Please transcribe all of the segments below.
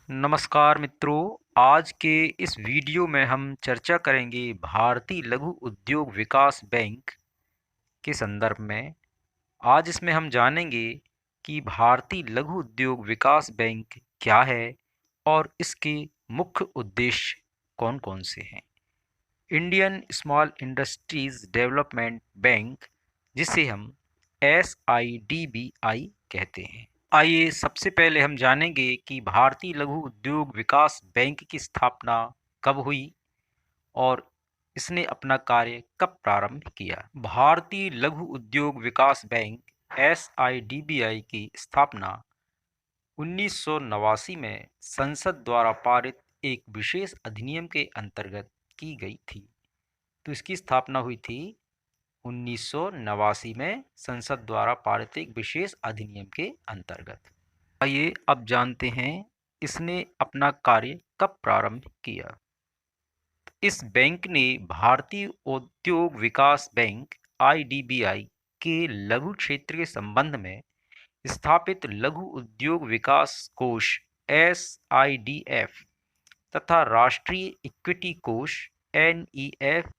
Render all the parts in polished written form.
नमस्कार मित्रों, आज के इस वीडियो में हम चर्चा करेंगे भारतीय लघु उद्योग विकास बैंक के संदर्भ में। आज इसमें हम जानेंगे कि भारतीय लघु उद्योग विकास बैंक क्या है और इसके मुख्य उद्देश्य कौन-कौन से हैं। Indian small industries development bank, जिसे हम SIDBI कहते हैं। आइए सबसे पहले हम जानेंगे कि भारतीय लघु उद्योग विकास बैंक की स्थापना कब हुई और इसने अपना कार्य कब प्रारंभ किया। भारतीय लघु उद्योग विकास बैंक SIDBI की स्थापना 1989 में संसद द्वारा पारित एक विशेष अधिनियम के अंतर्गत की गई थी। तो इसकी स्थापना हुई थी 1989 में संसद द्वारा पारित एक विशेष अधिनियम के अंतर्गत। आइए अब जानते हैं इसने अपना कार्य कब प्रारंभ किया। इस बैंक ने भारतीय उद्योग विकास बैंक IDBI के लघु क्षेत्र के संबंध में स्थापित लघु उद्योग विकास कोष SIDF तथा राष्ट्रीय इक्विटी कोष NEF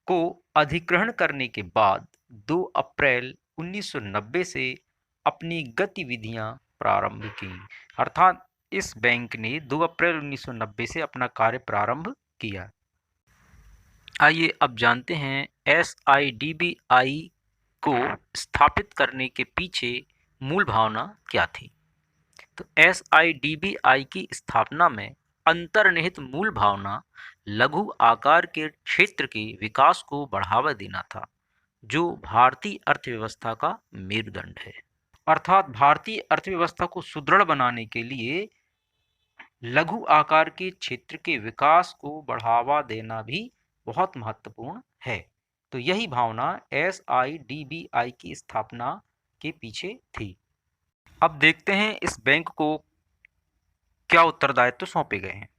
को अधिग्रहण करने के बाद 2 अप्रैल 1990 से अपनी गतिविधियां प्रारंभ की। अर्थात इस बैंक ने 2 अप्रैल 1990 से अपना कार्य प्रारंभ किया। आइए अब जानते हैं SIDBI को स्थापित करने के पीछे मूल भावना क्या थी। तो SIDBI की स्थापना में अंतर्निहित मूल भावना लघु आकार के क्षेत्र के विकास को बढ़ावा देना था, जो भारतीय अर्थव्यवस्था का मेरुदंड है। अर्थात भारतीय अर्थव्यवस्था को सुदृढ़ बनाने के लिए लघु आकार के क्षेत्र के विकास को बढ़ावा देना भी बहुत महत्वपूर्ण है। तो यही भावना SIDBI की स्थापना के पीछे थी। अब देखते हैं इस बैंक को क्या उत्तरदायित्व सौंपे गए हैं।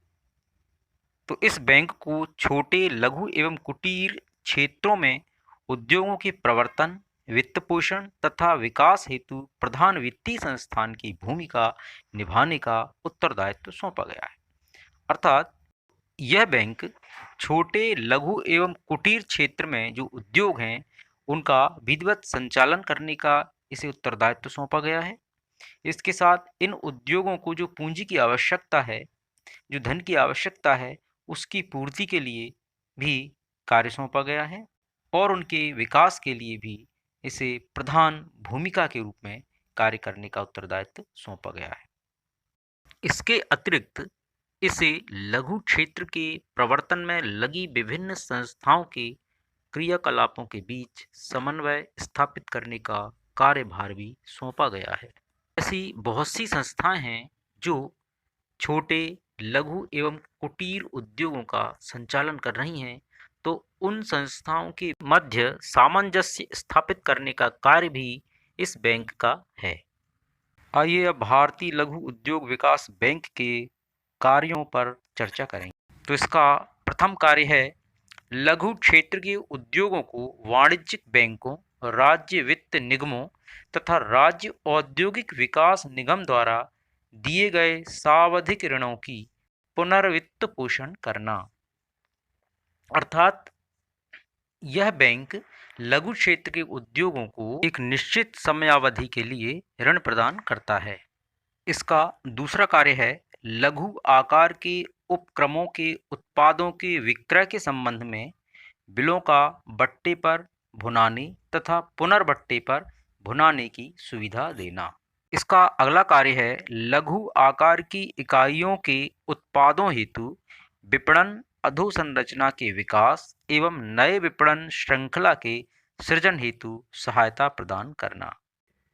तो इस बैंक को छोटे, लघु एवं कुटीर क्षेत्रों में उद्योगों के प्रवर्तन, वित्त पोषण तथा विकास हेतु प्रधान वित्तीय संस्थान की भूमिका निभाने का उत्तरदायित्व सौंपा गया है। अर्थात यह बैंक छोटे, लघु एवं कुटीर क्षेत्र में जो उद्योग हैं उनका विधिवत संचालन करने का इसे उत्तरदायित्व सौंपा गया है। इसके साथ इन उद्योगों को जो पूंजी की आवश्यकता है, जो धन की आवश्यकता है, उसकी पूर्ति के लिए भी कार्य सौंपा गया है और उनके विकास के लिए भी इसे प्रधान भूमिका के रूप में कार्य करने का उत्तरदायित्व सौंपा गया है। इसके अतिरिक्त इसे लघु क्षेत्र के प्रवर्तन में लगी विभिन्न संस्थाओं के क्रियाकलापों के बीच समन्वय स्थापित करने का कार्यभार भी सौंपा गया है। ऐसी बहुत सी संस्थाएं हैं जो छोटे, लघु एवं कुटीर उद्योगों का संचालन कर रही हैं, तो उन संस्थाओं के मध्य सामंजस्य स्थापित करने का कार्य भी इस बैंक का है। आइए अब भारतीय लघु उद्योग विकास बैंक के कार्यों पर चर्चा करेंगे। तो इसका प्रथम कार्य है लघु क्षेत्र के उद्योगों को वाणिज्यिक बैंकों, राज्य वित्त निगमों तथा राज्य औद्योगिक विकास निगम द्वारा दिए गए सावधिक ऋणों की पुनर्वित्त पोषण करना। अर्थात यह बैंक लघु क्षेत्र के उद्योगों को एक निश्चित समयावधि के लिए ऋण प्रदान करता है। इसका दूसरा कार्य है लघु आकार के उपक्रमों के उत्पादों के विक्रय के संबंध में बिलों का बट्टे पर भुनाने तथा पुनर्बट्टे पर भुनाने की सुविधा देना। इसका अगला कार्य है लघु आकार की इकाइयों के उत्पादों हेतु विपणन अधोसंरचना के विकास एवं नए विपणन श्रृंखला के सृजन हेतु सहायता प्रदान करना।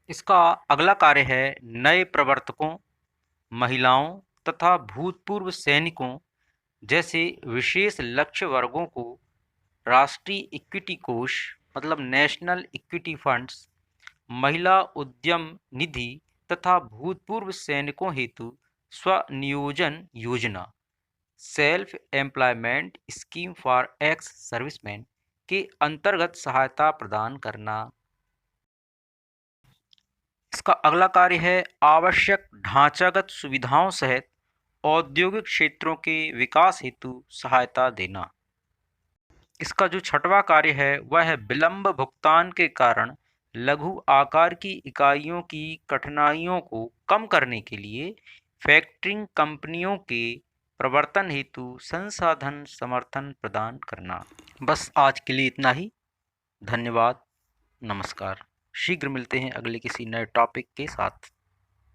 इसका अगला कार्य है नए प्रवर्तकों, महिलाओं तथा भूतपूर्व सैनिकों जैसे विशेष लक्ष्य वर्गों को राष्ट्रीय इक्विटी कोष मतलब नेशनल इक्विटी फंड्स, महिला उद्यम निधि तथा भूतपूर्व सैनिकों हेतु स्वनियोजन योजना self employment scheme for ex serviceman के अंतर्गत सहायता प्रदान करना। इसका अगला कार्य है आवश्यक ढांचागत सुविधाओं सहित औद्योगिक क्षेत्रों के विकास हेतु सहायता देना। इसका जो छठवां कार्य है वह है विलंब भुगतान के कारण लघु आकार की इकाइयों की कठिनाइयों को कम करने के लिए फैक्टरिंग कंपनियों के प्रवर्तन हेतु संसाधन समर्थन प्रदान करना। बस आज के लिए इतना ही। धन्यवाद। नमस्कार। शीघ्र मिलते हैं अगले किसी नए टॉपिक के साथ।